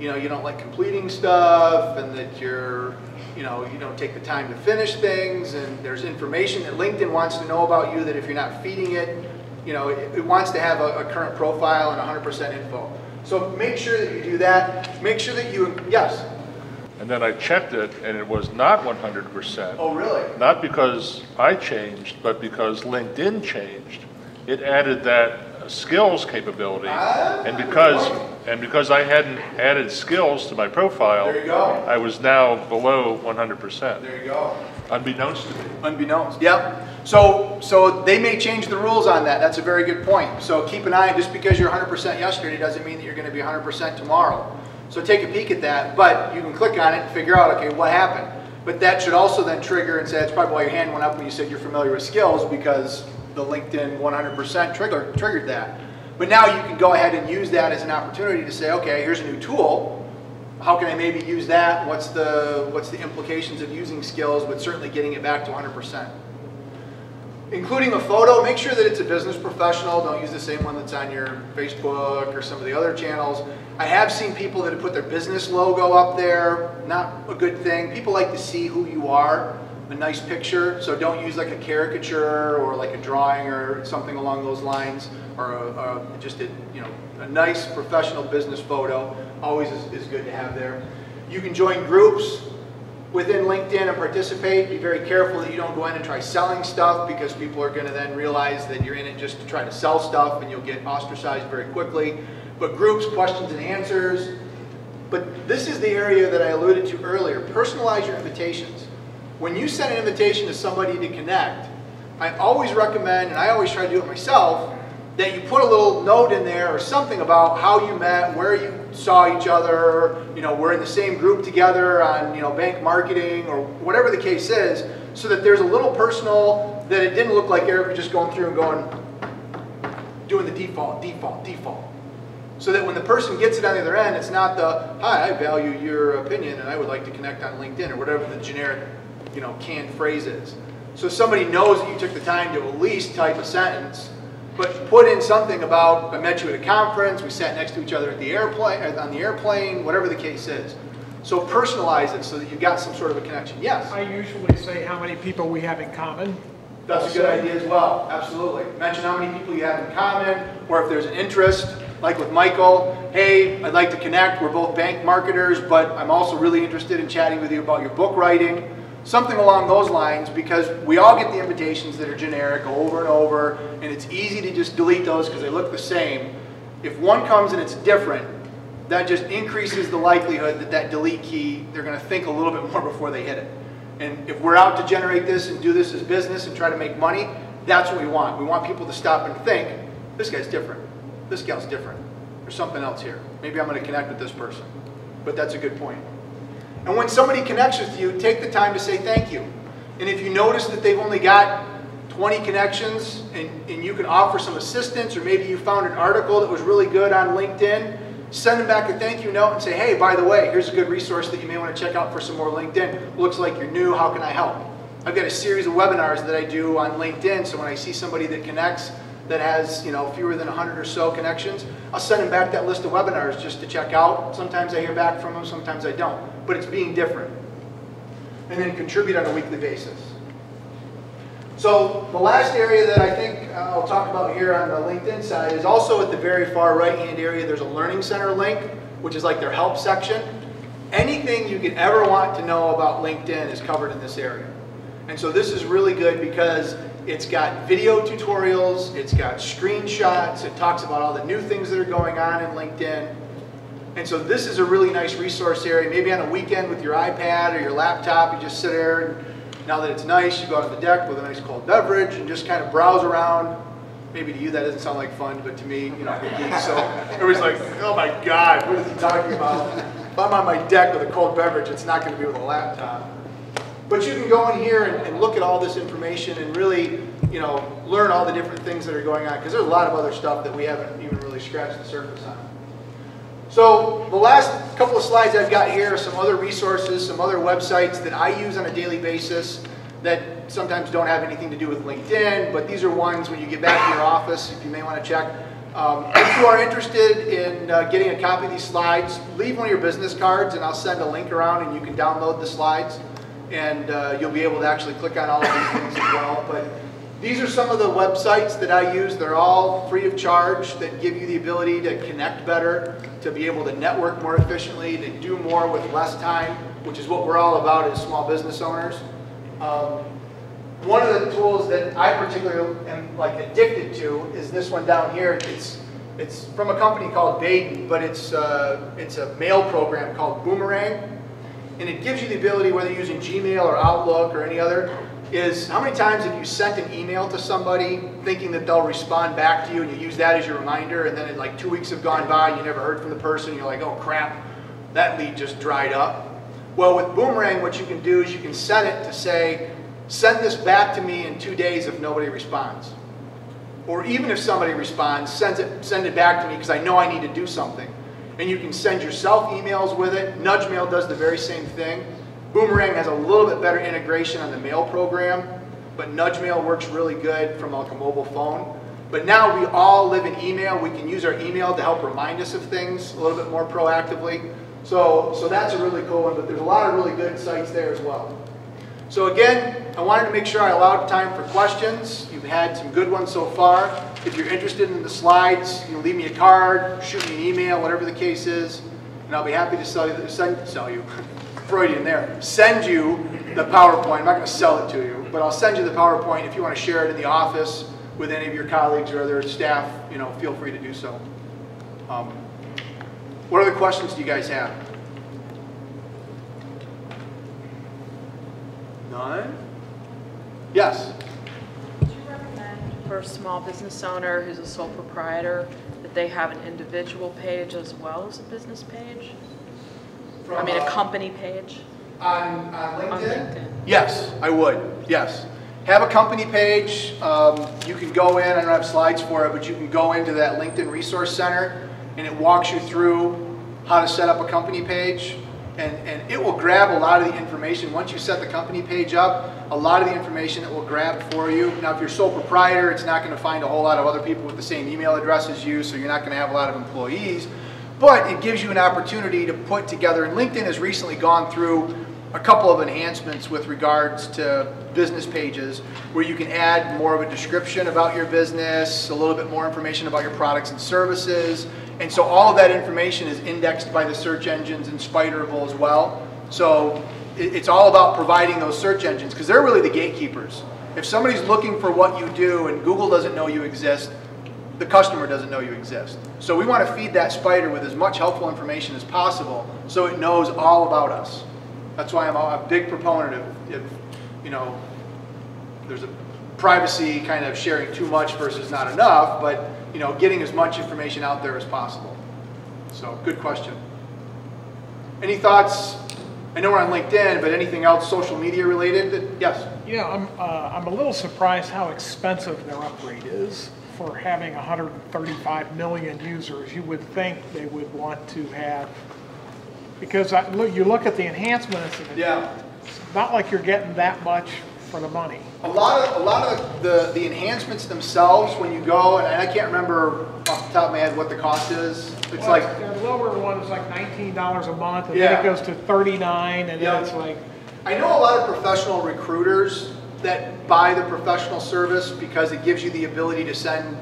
C: you don't like completing stuff, and that you don't take the time to finish things, and there's information that LinkedIn wants to know about you that if you're not feeding it, it wants to have a current profile and 100% info. So make sure that you do that. Make sure that yes?
H: And then I checked it, and it was not 100%.
C: Oh, really?
H: Not because I changed, but because LinkedIn changed. It added that skills capability, and because I hadn't added skills to my profile,
C: there you go.
H: I was now below 100%.
C: There you go.
H: Unbeknownst to me.
C: Unbeknownst. Yep. So they may change the rules on that. That's a very good point. So keep an eye. Just because you're 100% yesterday doesn't mean that you're going to be 100% tomorrow. So take a peek at that. But you can click on it and figure out, okay, what happened. But that should also then trigger and say, it's probably why your hand went up when you said you're familiar with skills, because the LinkedIn 100% triggered that. But now you can go ahead and use that as an opportunity to say, okay, here's a new tool. How can I maybe use that? What's the implications of using skills, but certainly getting it back to 100%? Including a photo, make sure that it's a business professional. Don't use the same one that's on your Facebook or some of the other channels. I have seen people that have put their business logo up there. Not a good thing. People like to see who you are. A nice picture, so don't use like a caricature or like a drawing or something along those lines, or just a nice professional business photo. Always is good to have there. You can join groups within LinkedIn and participate. Be very careful that you don't go in and try selling stuff, because people are going to then realize that you're in it just to try to sell stuff, and you'll get ostracized very quickly. But groups, questions and answers. But this is the area that I alluded to earlier. Personalize your invitations. When you send an invitation to somebody to connect, I always recommend, and I always try to do it myself, that you put a little note in there or something about how you met, where you saw each other, we're in the same group together on, bank marketing or whatever the case is, so that there's a little personal, that it didn't look like Eric was just going through and doing the default. So that when the person gets it on the other end, it's not the, hi, I value your opinion and I would like to connect on LinkedIn, or whatever the generic canned phrase is. So somebody knows that you took the time to at least type a sentence, but put in something about, I met you at a conference, we sat next to each other at the on the airplane, whatever the case is. So personalize it so that you've got some sort of a connection. Yes?
F: I usually say how many people we have in common.
C: That's a good idea as well, absolutely. Mention how many people you have in common, or if there's an interest, like with Michael, hey, I'd like to connect, we're both bank marketers, but I'm also really interested in chatting with you about your book writing. Something along those lines, because we all get the invitations that are generic over and over, and it's easy to just delete those because they look the same. If one comes and it's different, that just increases the likelihood that that delete key, they're going to think a little bit more before they hit it. And if we're out to generate this and do this as business and try to make money, that's what we want. We want people to stop and think, this guy's different. This gal's different. There's something else here. Maybe I'm going to connect with this person. But that's a good point. And when somebody connects with you, take the time to say thank you. And if you notice that they've only got 20 connections and you can offer some assistance, or maybe you found an article that was really good on LinkedIn, send them back a thank you note and say, hey, by the way, here's a good resource that you may want to check out for some more LinkedIn. Looks like you're new, how can I help? I've got a series of webinars that I do on LinkedIn, so when I see somebody that connects that has fewer than 100 or so connections, I'll send them back that list of webinars just to check out. Sometimes I hear back from them, sometimes I don't. But it's being different. And then contribute on a weekly basis. So the last area that I think I'll talk about here on the LinkedIn side is also at the very far right-hand area. There's a Learning Center link, which is like their help section. Anything you could ever want to know about LinkedIn is covered in this area. And so this is really good because it's got video tutorials, it's got screenshots, it talks about all the new things that are going on in LinkedIn. And so this is a really nice resource area. Maybe on a weekend with your iPad or your laptop, you just sit there, and now that it's nice, you go out on the deck with a nice cold beverage and just kind of browse around. Maybe to you that doesn't sound like fun, but to me, so everybody's like, oh my God, what is he talking about? If I'm on my deck with a cold beverage, it's not going to be with a laptop. But you can go in here and look at all this information and really, learn all the different things that are going on, because there's a lot of other stuff that we haven't even really scratched the surface on. So the last couple of slides I've got here are some other resources, some other websites that I use on a daily basis that sometimes don't have anything to do with LinkedIn, but these are ones when you get back to your office, if you may want to check. If you are interested in getting a copy of these slides, leave one of your business cards and I'll send a link around and you can download the slides. And you'll be able to actually click on all of these things as well. But these are some of the websites that I use. They're all free of charge, that give you the ability to connect better, to be able to network more efficiently, to do more with less time, which is what we're all about as small business owners. One of the tools that I particularly am addicted to is this one down here. It's from a company called Baden, but it's a mail program called Boomerang. And it gives you the ability, whether you're using Gmail or Outlook or any other, is how many times have you sent an email to somebody thinking that they'll respond back to you, and you use that as your reminder, and then like 2 weeks have gone by and you never heard from the person, and you're like, oh crap, that lead just dried up. Well, with Boomerang, what you can do is you can set it to say, send this back to me in 2 days if nobody responds. Or even if somebody responds, send it back to me because I know I need to do something. And you can send yourself emails with it. Nudge Mail does the very same thing. Boomerang has a little bit better integration on the mail program, but Nudge Mail works really good from like a mobile phone. But now we all live in email. We can use our email to help remind us of things a little bit more proactively. So that's a really cool one, but there's a lot of really good sites there as well. So again, I wanted to make sure I allowed time for questions. You've had some good ones so far. If you're interested in the slides, leave me a card, shoot me an email, whatever the case is, and I'll be happy to send you Freudian there, send you the PowerPoint. I'm not going to sell it to you, but I'll send you the PowerPoint. If you want to share it in the office with any of your colleagues or other staff, feel free to do so. What other questions do you guys have? None? Yes?
I: Would you recommend for a small business owner who's a sole proprietor that they have an individual page as well as a business page? A company page?
C: On LinkedIn?
I: On LinkedIn.
C: Yes, I would. Yes. Have a company page. You can go in, I don't have slides for it, but you can go into that LinkedIn Resource Center and it walks you through how to set up a company page. And it will grab a lot of the information. Once you set the company page up, a lot of the information it will grab for you. Now, if you're sole proprietor, it's not going to find a whole lot of other people with the same email address as you, so you're not going to have a lot of employees. But it gives you an opportunity to put together, and LinkedIn has recently gone through a couple of enhancements with regards to business pages where you can add more of a description about your business, a little bit more information about your products and services. And so all of that information is indexed by the search engines and Spiderable as well. So it's all about providing those search engines because they're really the gatekeepers. If somebody's looking for what you do and Google doesn't know you exist, the customer doesn't know you exist. So we want to feed that spider with as much helpful information as possible so it knows all about us. That's why I'm a big proponent of, there's a privacy kind of sharing too much versus not enough, but getting as much information out there as possible. So good question. Any thoughts I know we're on LinkedIn, but anything else social media related? Yes?
F: Yeah, I'm a little surprised how expensive their upgrade is for having 135 million users. You would think they would want to have, because you look at the enhancements, and it's not like you're getting that much for the money.
C: A lot of the enhancements themselves, when you go, and I can't remember off the top of my head what the cost is. It's like
F: the lower one is like $19 a month, and then it goes to $39, and then it's like.
C: I know a lot of professional recruiters that buy the professional service because it gives you the ability to send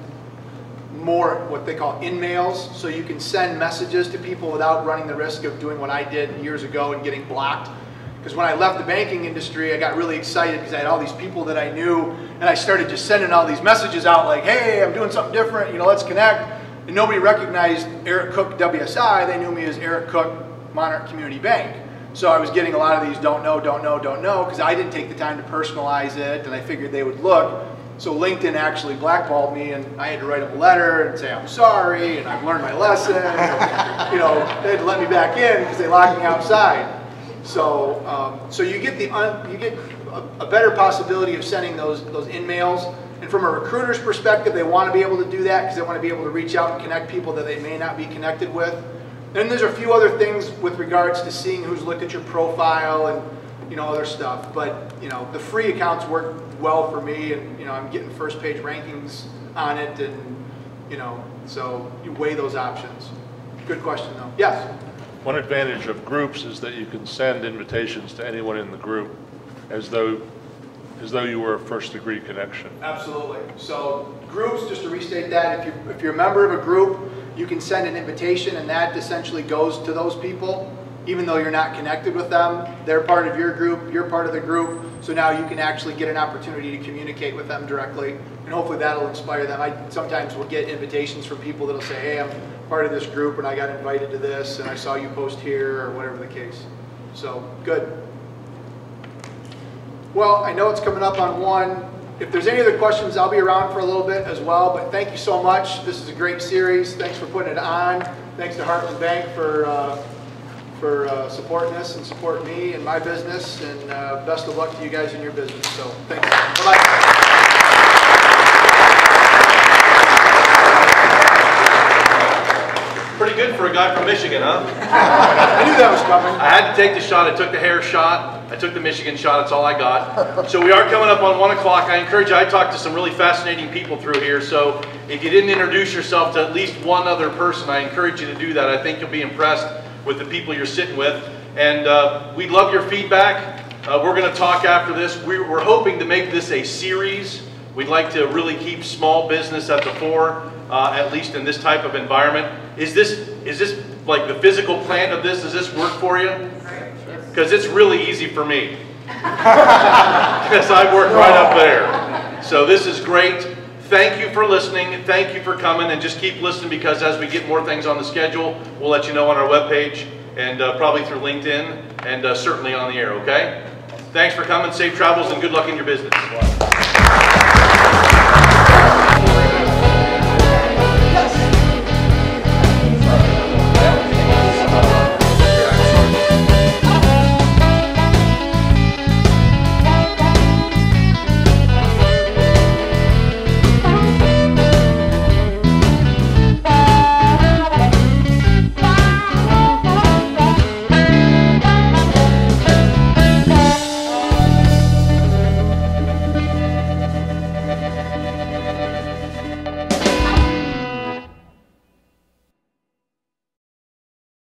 C: more what they call in-mails, so you can send messages to people without running the risk of doing what I did years ago and getting blocked. Because when I left the banking industry, I got really excited because I had all these people that I knew, and I started just sending all these messages out like, hey, I'm doing something different, you know, let's connect. And nobody recognized Eric Cook WSI. They knew me as Eric Cook Monarch Community Bank. So I was getting a lot of these don't know, because I didn't take the time to personalize it, and I figured they would look. So LinkedIn actually blackballed me, and I had to write them a letter and say I'm sorry, and I've learned my lesson. And, you know, they had to let me back in because they locked me outside. So, so you get a better possibility of sending those in-mails. And from a recruiter's perspective, they want to be able to do that because they want to be able to reach out and connect people that they may not be connected with. Then there's a few other things with regards to seeing who's looked at your profile and, you know, other stuff. But, you know, the free accounts work well for me, and, you know, I'm getting first page rankings on it, and, you know, so you weigh those options. Good question, though. Yes?
H: One advantage of groups is that you can send invitations to anyone in the group as though you were a first degree connection.
C: Absolutely. So groups, just to restate that, if you're a member of a group, you can send an invitation, and that essentially goes to those people, even though you're not connected with them. They're part of your group, you're part of the group, so now you can actually get an opportunity to communicate with them directly, and hopefully that'll inspire them. I sometimes will get invitations from people that'll say, hey, I'm part of this group and I got invited to this, and I saw you post here, or whatever the case. So, good. Well, I know it's coming up on 1. If there's any other questions, I'll be around for a little bit as well, but thank you so much. This is a great series. Thanks for putting it on. Thanks to Heartland Bank for supporting this and supporting me and my business, and best of luck to you guys in your business. So, thanks. Bye-bye.
A: Pretty good for a guy from Michigan, huh?
C: I knew that was coming.
A: I had to take the shot. I took the hair shot. I took the Michigan shot. That's all I got. So we are coming up on 1 o'clock. I encourage you. I talked to some really fascinating people through here. So if you didn't introduce yourself to at least one other person, I encourage you to do that. I think you'll be impressed with the people you're sitting with. And we'd love your feedback. We're going to talk after this. We're hoping to make this a series. We'd like to really keep small business at the fore, at least in this type of environment. Is this like the physical plant of this? Does this work for you? Because it's really easy for me. Because I work right up there. So this is great. Thank you for listening. Thank you for coming, and just keep listening, because as we get more things on the schedule, we'll let you know on our webpage, and probably through LinkedIn, and certainly on the air, okay? Thanks for coming. Safe travels and good luck in your business.